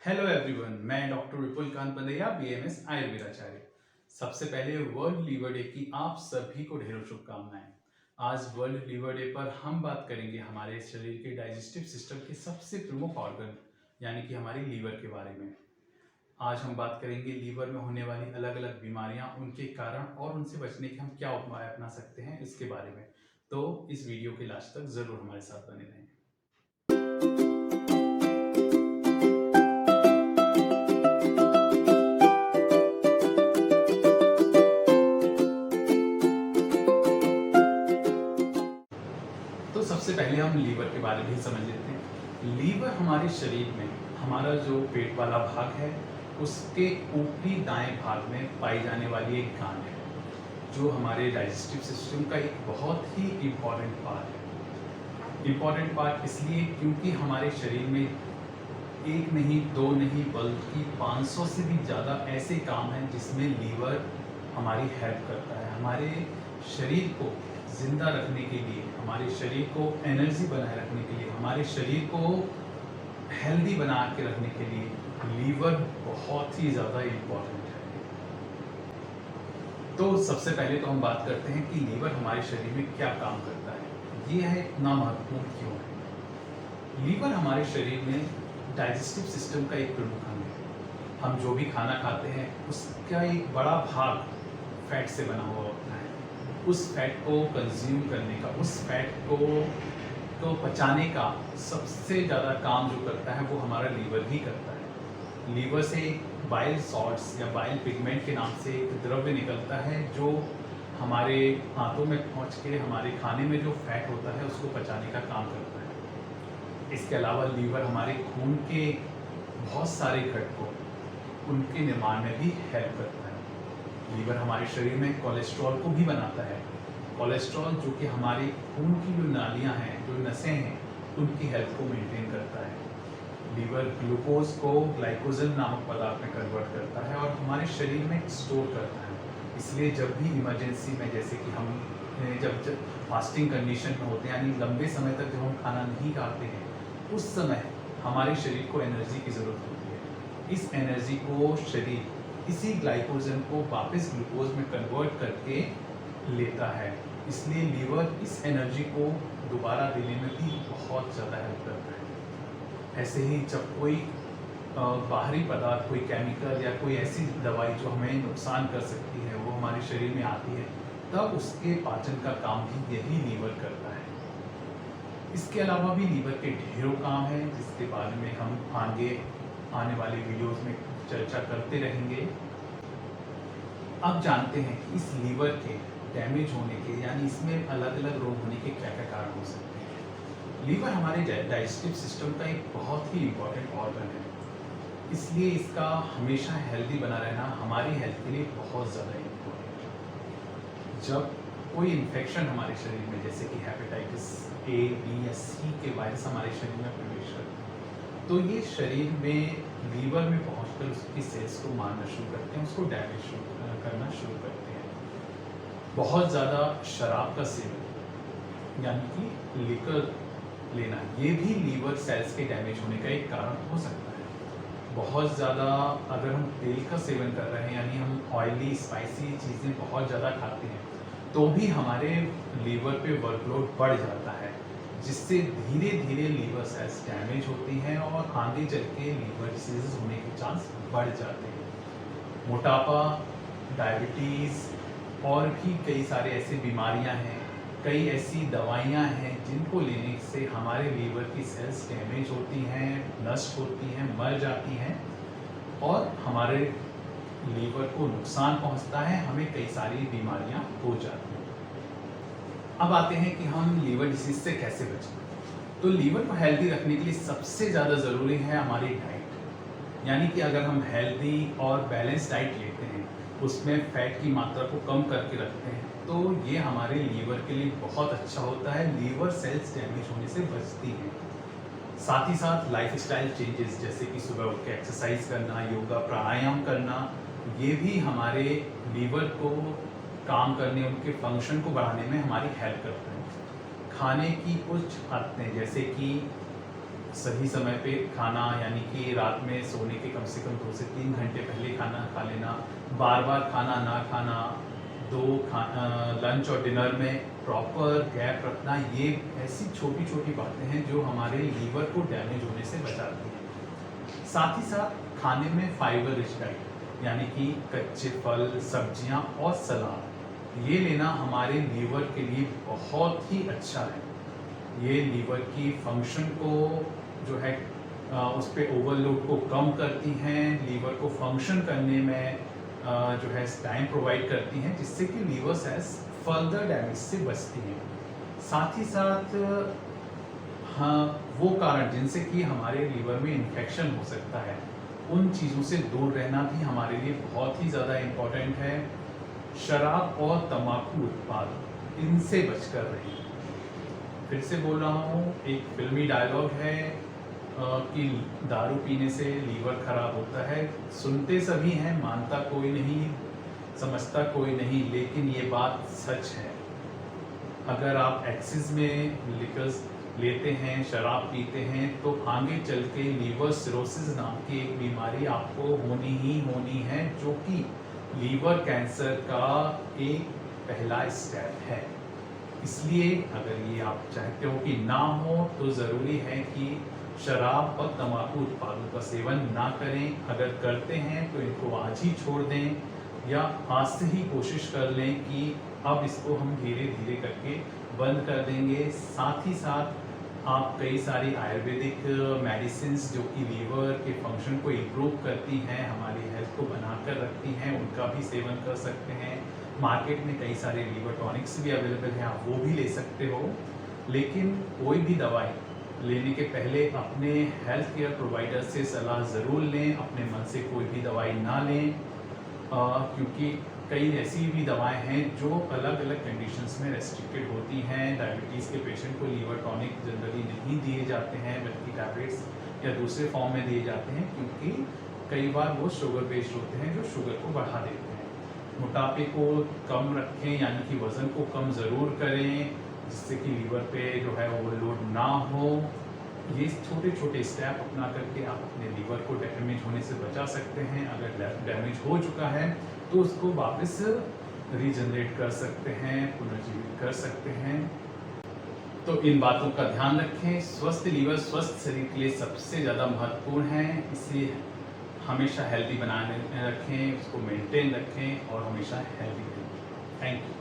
Hello everyone, मैं doctor विपुल Kant पंदैया, BMS आयुर्वेदाचार्य। सबसे पहले वर्ल्ड लीवर डे की आप सभी को ढेरों शुभकामनाएं। आज वर्ल्ड लीवर डे पर हम बात करेंगे हमारे शरीर के डाइजेस्टिव सिस्टम के सबसे प्रमुख ऑर्गन यानी कि हमारी लीवर के बारे में। आज हम बात करेंगे लीवर में होने वाली अलग अलग बीमारियां, उनके कारण और उनसे बचने के हम क्या उपाय अपना सकते हैं इसके बारे में। तो इस वीडियो के लास्ट तक जरूर हमारे साथ बने रहें। तो सबसे पहले हम लीवर के बारे में ही समझ लेते हैं। लीवर हमारे शरीर में हमारा जो पेट वाला भाग है उसके ऊपरी दाएं भाग में पाई जाने वाली एक ग्लैंड है जो हमारे डाइजेस्टिव सिस्टम का एक बहुत ही इम्पॉर्टेंट पार्ट है। इम्पॉर्टेंट पार्ट इसलिए क्योंकि हमारे शरीर में एक नहीं, दो नहीं, बल्कि 500 से भी ज़्यादा ऐसे काम हैं जिसमें लीवर हमारी हेल्प करता है। हमारे शरीर को जिंदा रखने के लिए, हमारे शरीर को एनर्जी बनाए रखने के लिए, हमारे शरीर को हेल्दी बना के रखने के लिए लीवर बहुत ही ज़्यादा इम्पोर्टेंट है। तो सबसे पहले तो हम बात करते हैं कि लीवर हमारे शरीर में क्या काम करता है, ये है इतना महत्वपूर्ण क्यों है। लीवर हमारे शरीर में डाइजेस्टिव सिस्टम का एक प्रमुख अंग है। हम जो भी खाना खाते हैं उसका एक बड़ा भाग फैट से बना हुआ होता है। उस फैट को कंज्यूम करने का, उस फैट को पचाने का सबसे ज़्यादा काम जो करता है वो हमारा लीवर ही करता है। लीवर से बाइल सॉल्ट्स या बाइल पिगमेंट के नाम से एक द्रव्य निकलता है जो हमारे हाथों में पहुंच के हमारे खाने में जो फैट होता है उसको पचाने का काम करता है। इसके अलावा लीवर हमारे खून के बहुत सारे घटकों, उनके निर्माण में भी हेल्प करता है। लीवर हमारे शरीर में कोलेस्ट्रॉल को भी बनाता है। कोलेस्ट्रॉल जो कि हमारे खून की जो नालियां हैं, जो नसें हैं, उनकी हेल्थ को मेंटेन करता है। लीवर ग्लूकोज को ग्लाइकोजन नामक पदार्थ में कन्वर्ट करता है और हमारे शरीर में स्टोर करता है। इसलिए जब भी इमरजेंसी में, जैसे कि हम जब फास्टिंग कंडीशन में होते हैं, यानी लंबे समय तक जब हम खाना नहीं खाते हैं, उस समय हमारे शरीर को एनर्जी की ज़रूरत होती है। इस एनर्जी को शरीर इसी ग्लाइकोजन को वापस ग्लूकोज में कन्वर्ट करके लेता है। इसलिए लीवर इस एनर्जी को दोबारा देने में भी बहुत ज़्यादा हेल्प करता है। ऐसे ही जब कोई बाहरी पदार्थ, कोई केमिकल या कोई ऐसी दवाई जो हमें नुकसान कर सकती है वो हमारे शरीर में आती है, तब उसके पाचन का काम भी यही लीवर करता है। इसके अलावा भी लीवर के ढेरों काम हैं जिसके बारे में हम आगे आने वाले वीडियोस में चर्चा करते रहेंगे। अब जानते हैं कि इस लीवर के डैमेज होने के, यानी इसमें अलग अलग रोग होने के क्या क्या कारण हो सकते हैं। लीवर हमारे डाइजेस्टिव सिस्टम का एक बहुत ही इम्पोर्टेंट ऑर्गन है, इसलिए इसका हमेशा हेल्दी बना रहना हमारी हेल्थ के लिए बहुत ज़्यादा इम्पोर्टेंट है। जब कोई इन्फेक्शन हमारे शरीर में, जैसे कि हेपेटाइटिस ए, बी या सी के वायरस हमारे शरीर में प्रवेश करते हैं, तो ये शरीर में लीवर में पहुंचकर उसकी सेल्स को मारना शुरू करते हैं, उसको डैमेज करना शुरू करते हैं। बहुत ज़्यादा शराब का सेवन यानी कि लिकर लेना, ये भी लीवर सेल्स के डैमेज होने का एक कारण हो सकता है। बहुत ज़्यादा अगर हम तेल का सेवन कर रहे हैं, यानी हम ऑयली स्पाइसी चीज़ें बहुत ज़्यादा खाते हैं, तो भी हमारे लीवर पे वर्कलोड बढ़ जाता है, जिससे धीरे धीरे लीवर सेल्स डैमेज होती हैं और आगे चल के लीवर डिसीजेज होने के चांस बढ़ जाते हैं। मोटापा, डायबिटीज़ और भी कई सारे ऐसी बीमारियां हैं, कई ऐसी दवाइयां हैं जिनको लेने से हमारे लीवर की सेल्स डैमेज होती हैं, नष्ट होती हैं, मर जाती हैं और हमारे लीवर को नुकसान पहुंचता है, हमें कई सारी बीमारियां हो जाती हैं। अब आते हैं कि हम लीवर डिसीज से कैसे बचें। तो लीवर को हेल्दी रखने के लिए सबसे ज़्यादा ज़रूरी है हमारी डाइट, यानी कि अगर हम हेल्दी और बैलेंस डाइट लेते हैं, उसमें फैट की मात्रा को कम करके रखते हैं, तो ये हमारे लीवर के लिए बहुत अच्छा होता है, लीवर सेल्स डैमेज होने से बचती हैं। साथ ही साथ लाइफस्टाइल चेंजेस, जैसे कि सुबह उठ के एक्सरसाइज करना, योगा प्राणायाम करना, ये भी हमारे लीवर को काम करने, उनके फंक्शन को बढ़ाने में हमारी हेल्प करते हैं। खाने की कुछ आदतें, जैसे कि सही समय पे खाना, यानी कि रात में सोने के कम से कम 2 से 3 घंटे पहले खाना खा लेना, बार-बार खाना ना खाना, लंच और डिनर में प्रॉपर गैप रखना, ये ऐसी छोटी-छोटी बातें हैं जो हमारे लीवर को डैमेज होने से बचाती हैं। साथ ही साथ खाने में फाइबर रिच डाइट, यानी कि कच्चे फल, सब्जियां और सलाद, ये लेना हमारे लीवर के लिए बहुत ही अच्छा है। ये लीवर की फंक्शन को जो है उस पे ओवरलोड को कम करती हैं, लीवर को फंक्शन करने में जो है टाइम प्रोवाइड करती हैं, जिससे कि लीवर सेल्स फर्दर डैमेज से बचती हैं। साथ ही साथ हाँ, वो कारण जिनसे कि हमारे लीवर में इन्फेक्शन हो सकता है, उन चीज़ों से दूर रहना भी हमारे लिए बहुत ही ज़्यादा इम्पोर्टेंट है। शराब और तंबाकू उत्पाद, इनसे बचकर रहें। फिर से बोल रहा हूँ, एक फिल्मी डायलॉग है कि दारू पीने से लीवर खराब होता है। सुनते सभी हैं, मानता कोई नहीं, समझता कोई नहीं, लेकिन ये बात सच है। अगर आप एक्सेस में लिकर्स लेते हैं, शराब पीते हैं, तो आगे चल के लीवर सिरोसिस नाम की एक बीमारी आपको होनी ही होनी है, जो कि लीवर कैंसर का एक पहला स्टेप है। इसलिए अगर ये आप चाहते हो कि ना हो, तो ज़रूरी है कि शराब और तंबाकू उत्पादों का सेवन ना करें। अगर करते हैं तो इनको आज ही छोड़ दें, या आज से ही कोशिश कर लें कि अब इसको हम धीरे धीरे करके बंद कर देंगे। साथ ही साथ आप कई सारी आयुर्वेदिक मेडिसिन्स जो कि लीवर के फंक्शन को इम्प्रूव करती हैं, हमारी हेल्थ को बनाकर रखती हैं, उनका भी सेवन कर सकते हैं। मार्केट में कई सारे लीवर टॉनिक्स भी अवेलेबल हैं, आप वो भी ले सकते हो। लेकिन कोई भी दवाई लेने के पहले अपने हेल्थ केयर प्रोवाइडर से सलाह ज़रूर लें। अपने मन से कोई भी दवाई ना लें, क्योंकि कई ऐसी भी दवाएं हैं जो अलग अलग कंडीशंस में रेस्ट्रिक्टेड होती हैं। डायबिटीज़ के पेशेंट को लीवर टॉनिक जनरली नहीं दिए जाते हैं, बल्कि टैबलेट्स या दूसरे फॉर्म में दिए जाते हैं, क्योंकि कई बार वो शुगर बेस्ड होते हैं जो शुगर को बढ़ा देते हैं। मोटापे को कम रखें, यानी कि वज़न को कम ज़रूर करें, जिससे कि लीवर पे जो है ओवरलोड ना हो। ये छोटे छोटे स्टेप अपना करके आप अपने लीवर को डैमेज होने से बचा सकते हैं। अगर डैमेज हो चुका है तो उसको वापस रीजनरेट कर सकते हैं, पुनर्जीवित कर सकते हैं। तो इन बातों का ध्यान रखें। स्वस्थ लीवर स्वस्थ शरीर के लिए सबसे ज़्यादा महत्वपूर्ण है। इसे हमेशा हेल्दी बनाने रखें, उसको मेंटेन रखें और हमेशा हेल्दी रहें। Thank you.